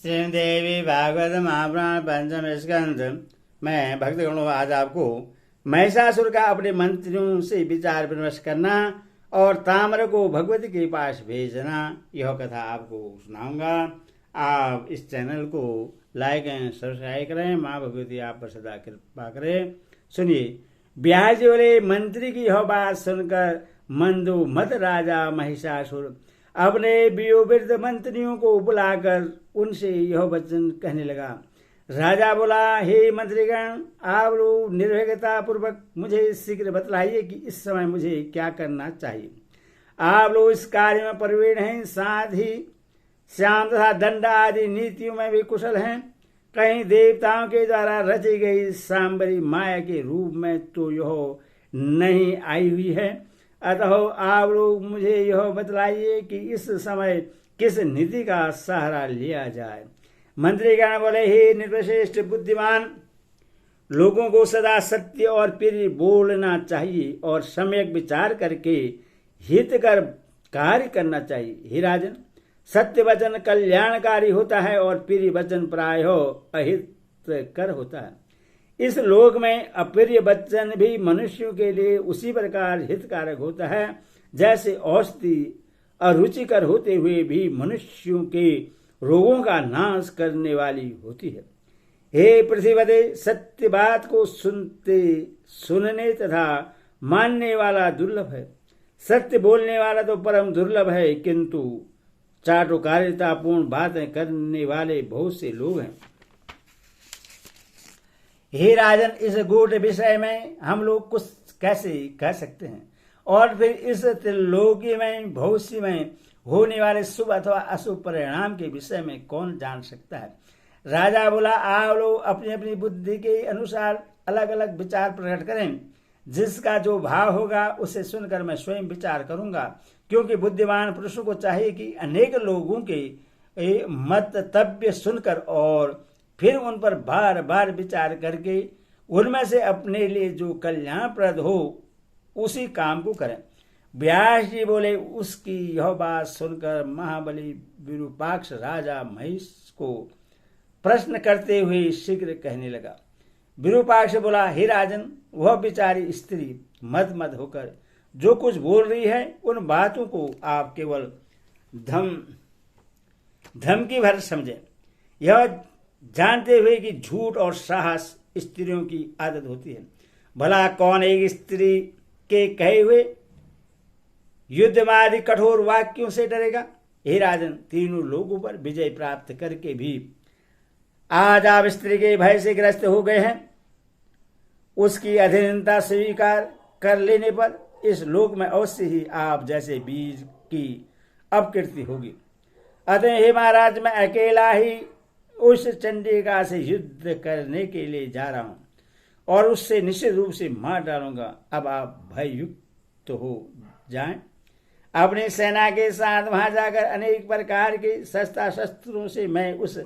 श्रीदेवी भागवत महापुराण पंचम स्कंद में भक्तगणों आज आपको महिषासुर का अपने मंत्रियों से विचार विमर्श करना और ताम्र को भगवती के पास भेजना, यह कथा आपको सुनाऊंगा। आप इस चैनल को लाइक एंड सब्सक्राइब करें। माँ भगवती आप पर सदा कृपा करें। सुनिए, ब्याह जी बोले, मंत्री की यह बात सुनकर मंदो मत राजा महिषासुर अपने वयोवृद्ध मंत्रियों को बुलाकर उनसे यह वचन कहने लगा। राजा बोला, हे मंत्रीगण, आप लोग निर्भयता पूर्वक मुझे शीघ्र बतलाइए कि इस समय मुझे क्या करना चाहिए। आप लोग इस कार्य में प्रवीण हैं, साथ ही श्याम तथा दंड आदि नीतियों में भी कुशल हैं। कहीं देवताओं के द्वारा रची गई सांबरी माया के रूप में तो यह नहीं आई हुई है। अतः आप लोग मुझे यह बतलाइए कि इस समय किस नीति का सहारा लिया जाए। मंत्रीगण बोले, हे निर्वशिष्ठ बुद्धिमान, लोगों को सदा सत्य और प्रिय बोलना चाहिए और सम्यक विचार करके हितकर कार्य करना चाहिए। हे राजन, सत्य वचन कल्याणकारी होता है और प्रिय वचन प्रायः अहितकर होता है। इस लोक में अप्रिय वचन भी मनुष्यों के लिए उसी प्रकार हितकारक होता है जैसे औषधि अरुचिकर होते हुए भी मनुष्यों के रोगों का नाश करने वाली होती है। हे पृथ्वीपते, सत्य बात को सुनने तथा मानने वाला दुर्लभ है। सत्य बोलने वाला तो परम दुर्लभ है, किंतु चाटुकारितापूर्ण बातें करने वाले बहुत से लोग हैं। हे राजन, इस गूढ़ विषय में हम लोग कुछ कैसे कह सकते हैं, और फिर इस त्रिलोकी में भविष्य में होने वाले शुभ अथवा अशुभ परिणाम के विषय में कौन जान सकता है। राजा बोला, आप लोग अपनी अपनी बुद्धि के अनुसार अलग अलग विचार प्रकट करें। जिसका जो भाव होगा उसे सुनकर मैं स्वयं विचार करूंगा, क्योंकि बुद्धिमान पुरुषों को चाहिए कि अनेक लोगों के मतव्य सुनकर और फिर उन पर बार बार विचार करके उनमें से अपने लिए जो कल्याणप्रद हो उसी काम को करें। व्यास जी बोले, उसकी यह बात सुनकर महाबली विरूपाक्ष राजा महिष को प्रश्न करते हुए शीघ्र कहने लगा। विरूपाक्ष बोला, हे राजन, वह बेचारी स्त्री मद मद होकर जो कुछ बोल रही है, उन बातों को आप केवल धमकी भर समझें। यह जानते हुए कि झूठ और साहस स्त्रियों की आदत होती है। भला कौन एक स्त्री के कहे हुए युद्धमादि कठोर वाक्यों से डरेगा। हे राजन, तीनों लोगों पर विजय प्राप्त करके भी आज आप स्त्री के भय से ग्रस्त हो गए हैं। उसकी अधीनता स्वीकार कर लेने पर इस लोक में अवश्य ही आप जैसे बीज की अपकीर्ति होगी। अतः हे महाराज, मैं अकेला ही उस चंडिका से युद्ध करने के लिए जा रहा हूं और उससे निश्चित रूप से मार डालूंगा। अब आप भययुक्त हो जाएं। अपनी सेना के साथ वहां जाकर अनेक प्रकार के शस्त्र शस्त्रों से मैं उस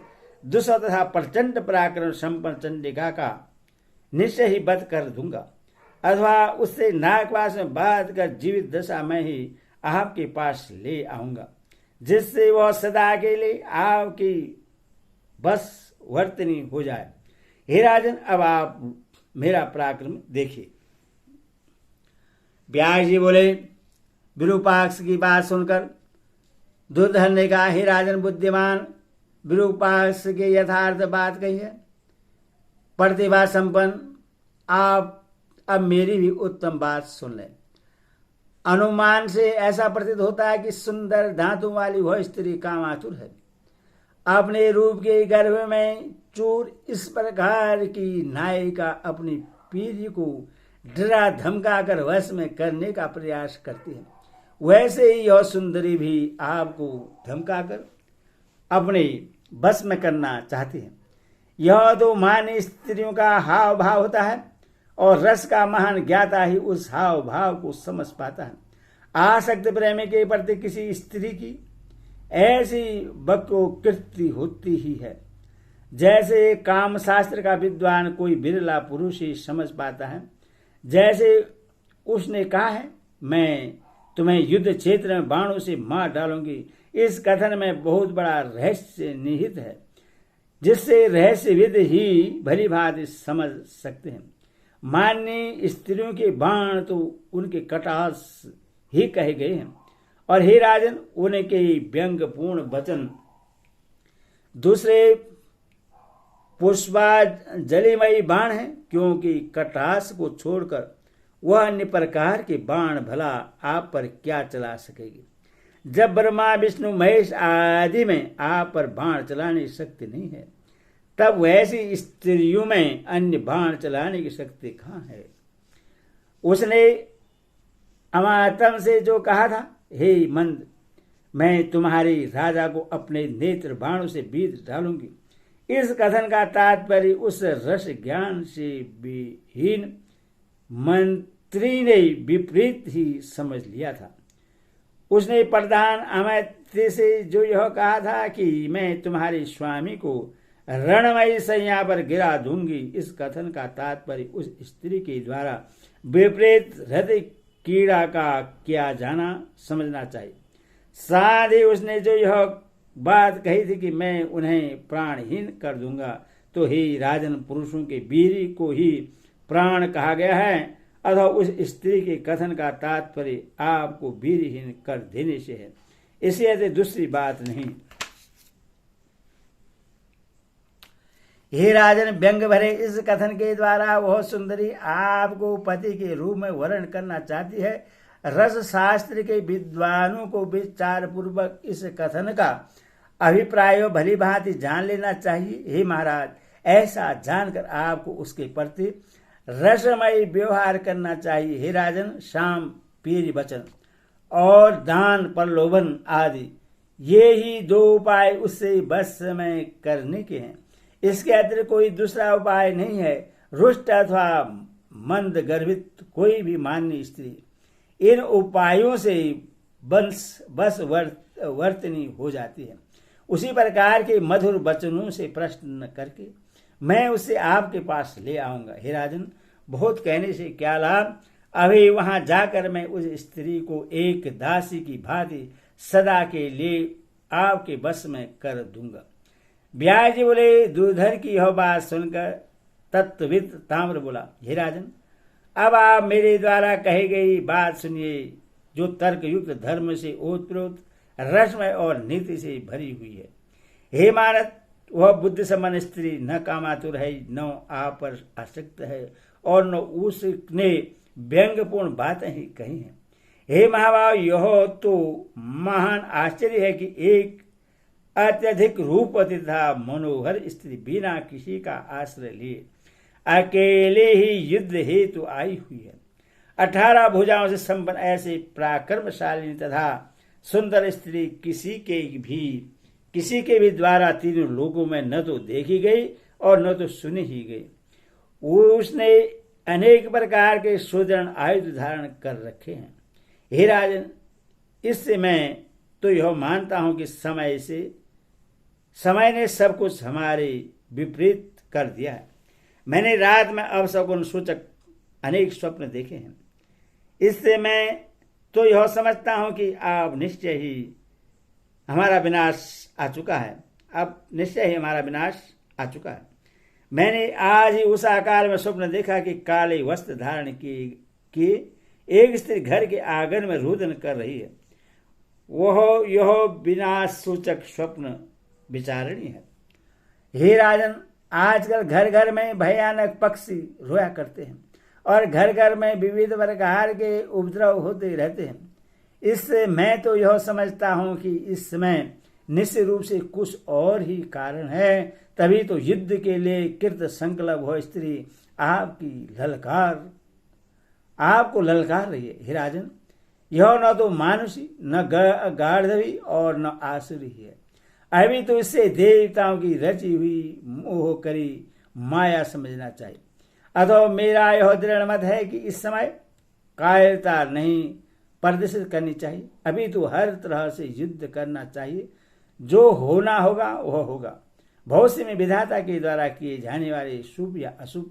दुष्ट तथा प्रचंड पराक्रम संपन्न चंडिका का निश्चय ही वध कर दूंगा, अथवा उससे नागपाश में बांध कर जीवित दशा में ही आपके पास ले आऊंगा, जिससे वह सदा के लिए आपकी बस वर्तनी हो जाए। हे राजन, अब आप मेरा पराक्रम देखिए। व्यास जी बोले, विरूपाक्ष की बात सुनकर दुर्धन ने कहा, हे राजन बुद्धिमान, विरूपाक्ष के यथार्थ बात कही है। प्रतिभा संपन्न आप अब मेरी भी उत्तम बात सुन लें। अनुमान से ऐसा प्रतीत होता है कि सुंदर दांतों वाली वह स्त्री कामातुर है। अपने रूप के गर्भ में चोर इस प्रकार की नायिका अपनी पीढ़ी को डरा धमका कर वश में करने का प्रयास करती है, वैसे ही यह सुंदरी भी आपको धमकाकर अपने बस में करना चाहती है। यह तो मान्य स्त्रियों का हाव भाव होता है और रस का महान ज्ञाता ही उस हाव भाव को समझ पाता है। आसक्त प्रेमी के प्रति किसी स्त्री की ऐसी वक्रोक्ति होती ही है जैसे काम शास्त्र का विद्वान कोई बिरला पुरुष ही समझ पाता है। जैसे उसने कहा है, मैं तुम्हें युद्ध क्षेत्र में बाणों से मार डालूंगी, इस कथन में बहुत बड़ा रहस्य निहित है। जिससे रहस्यविद ही भली भांति समझ सकते हैं। मान्य स्त्रियों के बाण तो उनके कटास ही कहे गए हैं, और हे राजन, उनके व्यंग्यपूर्ण वचन दूसरे पुष्पाजलिमयी बाण है, क्योंकि कटास को छोड़कर वह अन्य प्रकार के बाण भला आप पर क्या चला सकेगी। जब ब्रह्मा विष्णु महेश आदि में आप पर बाण चलाने की शक्ति नहीं है, तब वैसी स्त्रियों में अन्य बाण चलाने की शक्ति कहाँ है। उसने अमातम से जो कहा था, हे मंद, मैं तुम्हारी राजा को अपने नेत्र बाणों से बीध डालूंगी, इस कथन का तात्पर्य उस रस ज्ञान से विहीन मंत्री ने विपरीत ही समझ लिया था। उसने प्रधान अमात्य से जो यह कहा था कि मैं तुम्हारे स्वामी को रणमयी सैया पर गिरा दूंगी, इस कथन का तात्पर्य उस स्त्री के द्वारा विपरीत हृदय कीड़ा का किया जाना समझना चाहिए। साथ ही उसने जो यह बात कही थी कि मैं उन्हें प्राणहीन कर दूंगा, तो ही राजन, पुरुषों के वीर को ही प्राण कहा गया है, अथवा उस स्त्री के कथन का तात्पर्य आपको वीरहीन कर देने से है, इससे दूसरी बात नहीं। हे राजन, व्यंग भरे इस कथन के द्वारा वह सुंदरी आपको पति के रूप में वर्ण करना चाहती है। रस शास्त्र के विद्वानों को विचार पूर्वक इस कथन का अभिप्राय भली भांति जान लेना चाहिए। हे महाराज, ऐसा जानकर आपको उसके प्रति रसमय व्यवहार करना चाहिए। हे राजन, शाम, पीर वचन और दान, प्रलोभन आदि ये ही दो उपाय उससे बस में करने के हैं। इसके अतिरिक्त कोई दूसरा उपाय नहीं है। रुष्ट अथवा मंद गर्भित कोई भी मान्य स्त्री इन उपायों से बस वर्तनी हो जाती है। उसी प्रकार के मधुर वचनों से प्रश्न करके मैं उसे आपके पास ले आऊंगा। हे राजन, बहुत कहने से क्या लाभ, अभी वहां जाकर मैं उस स्त्री को एक दासी की भांति सदा के लिए आपके बस में कर दूंगा। ब्यास जी बोले, दूधर की यह बात सुनकर तत्वविद ताम्र बोला, हे राजन, अब आप मेरे द्वारा कही गई बात सुनिए, जो तर्क युक्त धर्म से ओतप्रोत रसमय और नीति से भरी हुई है। हे मानत, वह बुद्धि संपन्न स्त्री न कामातुर है, न आप पर आसक्त है, और न उसने व्यंग्यपूर्ण बातें ही कही हैं। हे महाभाव, यह तो महान आश्चर्य है कि एक अत्यधिक रूपवती तथा मनोहर स्त्री बिना किसी का आश्रय लिए अकेले ही युद्ध हेतु आई हुई है। 18 भुजाओं से संपन्न ऐसे पराक्रमशालिनी तथा सुंदर स्त्री किसी के भी द्वारा तीनों लोगों में न तो देखी गई और न तो सुनी ही गई। उसने अनेक प्रकार के सुदृढ़ आयुध धारण कर रखे हैं। हे राजन, इससे मैं तो यह मानता हूं कि समय ने सब कुछ हमारे विपरीत कर दिया है। मैंने रात में अपशकुन सूचक अनेक स्वप्न देखे हैं। इससे मैं तो यह समझता हूं कि अब निश्चय ही हमारा विनाश आ चुका है। मैंने आज ही उस आकार में स्वप्न देखा कि काले वस्त्र धारण किए एक स्त्री घर के आंगन में रुदन कर रही है। यह विनाश सूचक स्वप्न विचारणी है। हे राजन, आजकल घर घर में भयानक पक्षी रोया करते हैं और घर घर में विविध प्रकार के उपद्रव होते रहते हैं। इससे मैं तो यह समझता हूं कि इस समय निश्चित रूप से कुछ और ही कारण है, तभी तो युद्ध के लिए कृत संकल्प हो स्त्री आपको ललकार रही है। हे राजन, यह न तो मानुषी, न गार्धवी और न आसुरी है। अभी तो इससे देवताओं की रची हुई मोह करी माया समझना चाहिए। अतः मेरा यह दृढ़ मत है कि इस समय कायरता नहीं प्रदर्शित करनी चाहिए। अभी तो हर तरह से युद्ध करना चाहिए। जो होना होगा वह होगा। भविष्य में विधाता के द्वारा किए जाने वाले शुभ या अशुभ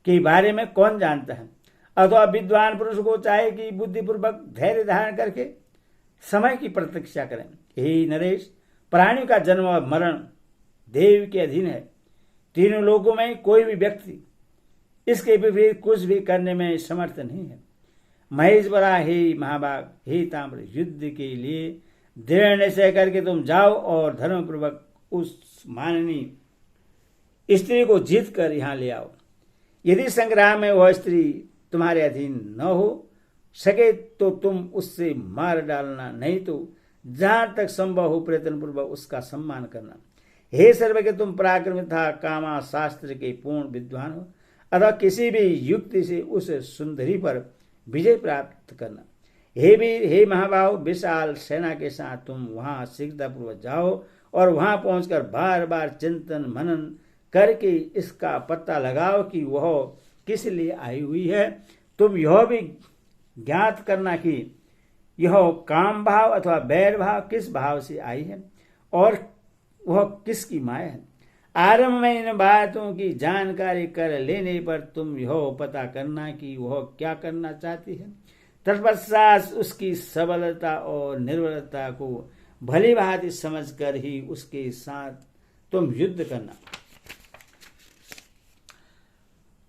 के बारे में कौन जानता है। अथवा विद्वान पुरुष को चाहे कि बुद्धिपूर्वक धैर्य धारण करके समय की प्रतीक्षा करें। हे नरेश, प्राणियों का जन्म और मरण देव के अधीन है। तीनों लोकों में कोई भी व्यक्ति इसके विपरीत कुछ भी करने में समर्थ नहीं है। महेश्वरा, हे महाभाग, हे ताम्र, युद्ध के लिए दृढ़ निश्चय करके तुम जाओ और धर्मपूर्वक उस माननीय स्त्री को जीत कर यहां ले आओ। यदि संग्राम में वह स्त्री तुम्हारे अधीन न हो सके तो तुम उससे मार डालना, नहीं तो जहां तक संभव हो प्रयत्न पूर्वक उसका सम्मान करना। हे सर्वज्ञ, तुम पराक्रमी तथा कामा शास्त्र के पूर्ण विद्वान हो, अतः किसी भी युक्ति से उस सुंदरी पर विजय प्राप्त करना। हे वीर, हे महाभाव, विशाल सेना के साथ तुम वहां शीघ्रतापूर्वक जाओ और वहां पहुंचकर बार बार चिंतन मनन करके इसका पता लगाओ कि वह किस लिए आई हुई है। तुम यह भी ज्ञात करना कि यह काम भाव अथवा बैर भाव किस भाव से आई है और वह किसकी माया है। आरंभ में इन बातों की जानकारी कर लेने पर तुम यह पता करना कि वह क्या करना चाहती है। तत्पश्चात उसकी सबलता और निर्बलता को भली भांति समझ कर ही उसके साथ तुम युद्ध करना।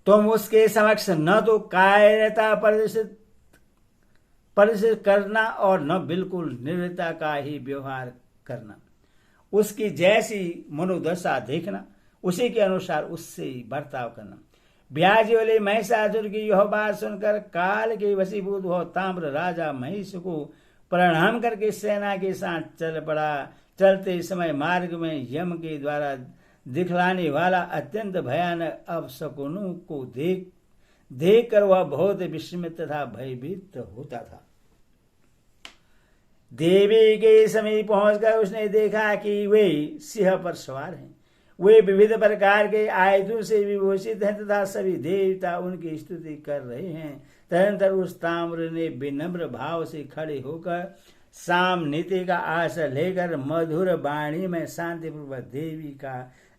तुम उसके समक्ष न तो कायरता प्रदर्शित करना और न बिल्कुल निर्भयता का ही व्यवहार करना। उसकी जैसी मनोदशा देखना, उसी के अनुसार उससे बर्ताव करना। ब्याजी वाले महिषासुर की यह बात सुनकर काल के वशीभूत हुआ ताम्र राजा महिष को प्रणाम करके सेना के साथ चल पड़ा। चलते समय मार्ग में यम के द्वारा दिखलाने वाला अत्यंत भयानक अपशकुनों को देख कर वह बहुत विस्मित तथा भयभीत होता था। देवी के समीप पहुंचकर उसने देखा कि वे सिंह पर सवार हैं। वे विविध प्रकार के आयुधों से विभूषित हैं तथा सभी देवता उनकी स्तुति कर रहे हैं। तदनंतर उस ताम्र ने विनम्र भाव से खड़े होकर सामनीति का आश्रय लेकर मधुर वाणी में शांतिपूर्वक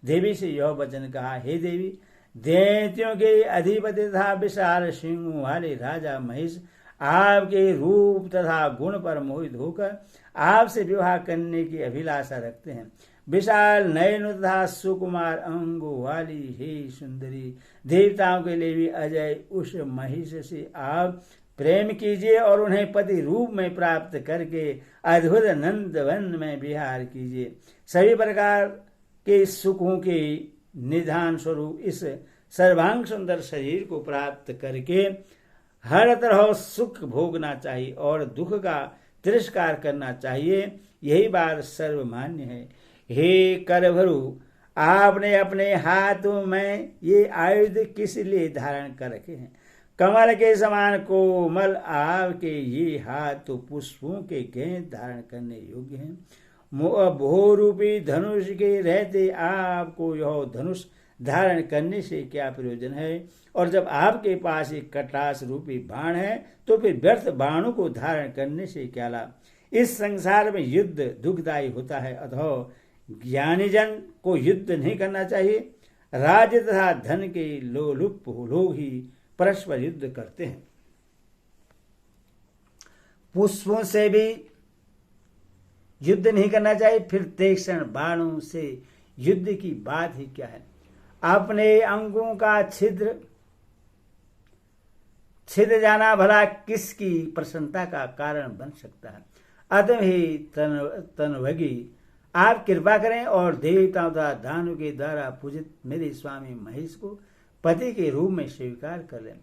देवी से यह वचन कहा। हे देवी, दैत्यों के अधिपति तथा विशाल सिंह वाले राजा महेश आपके रूप तथा गुण पर मोहित होकर आपसे विवाह करने की अभिलाषा रखते हैं। विशाल नयन तथा सुकुमार अंगों वाली हे सुंदरी, देवताओं के लिए भी अजय उस महिष से आप प्रेम कीजिए और उन्हें पति रूप में प्राप्त करके अद्भुत नंदवन में विहार कीजिए। सभी प्रकार के सुखों के निधान स्वरूप इस सर्वांग सुंदर शरीर को प्राप्त करके हर तरह सुख भोगना चाहिए और दुख का तिरस्कार करना चाहिए। यही बात सर्वमान्य है। हे करभरु, आपने अपने हाथों में ये आयुध किस लिए धारण कर रखे हैं? कमल के समान कोमल आपके ये हाथ तो पुष्पों के गेंद धारण करने योग्य हैं। भोरूपी धनुष के रहते आपको यह धनुष धारण करने से क्या प्रयोजन है? और जब आपके पास एक कटास रूपी बाण है तो फिर व्यर्थ बाणों को धारण करने से क्या लाभ? इस संसार में युद्ध दुखदायी होता है, अतः ज्ञानी जन को युद्ध नहीं करना चाहिए। राज्य तथा धन के लोलुप लोग ही परस्पर युद्ध करते हैं। पुष्पों से भी युद्ध नहीं करना चाहिए, फिर तीक्ष्ण बाणों से युद्ध की बात ही क्या है? अपने अंगों का छिद्र जाना भला किसकी प्रसन्नता का कारण बन सकता है? अतः ही तनवगी, आप कृपा करें और देवताओं तथा दानों के द्वारा पूजित मेरे स्वामी महेश को पति के रूप में स्वीकार कर लें।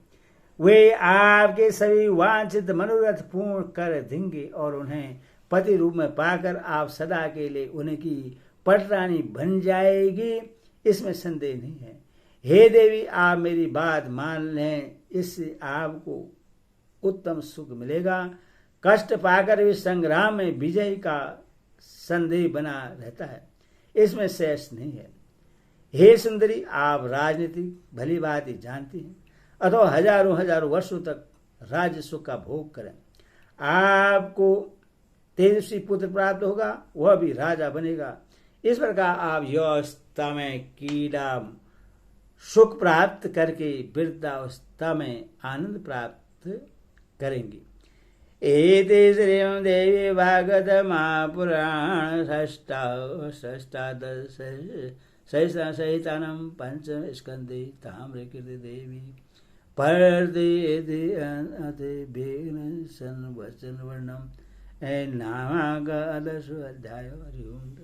वे आपके सभी वांछित मनोरथ पूर्ण कर देंगे और उन्हें पति रूप में पाकर आप सदा के लिए उनकी पटरानी बन जाएगी, इसमें संदेह नहीं है। हे देवी, आप मेरी बात मान लें, इससे आपको उत्तम सुख मिलेगा। कष्ट पाकर भी संग्राम में विजय का संदेह बना रहता है, इसमें शेष नहीं है। हे सुंदरी, आप राजनीति भली बात ही जानती हैं, अथवा हजारों वर्षों तक राज्य सुख का भोग करें। आपको तेजस्वी पुत्र प्राप्त होगा, वह भी राजा बनेगा। इस प्रकार आप यौवस्था में कीड़ा सुख प्राप्त करके वृद्धावस्था में आनंद प्राप्त करेंगे। इति श्रीमद्देवी भागवत महापुराण षष्ठादशसहितानं पंचम स्कंदे ताम्रकीर्ति देवी परदेभिघ्न संवचन वर्णम नामागादशो अध्याय। हरि ओम।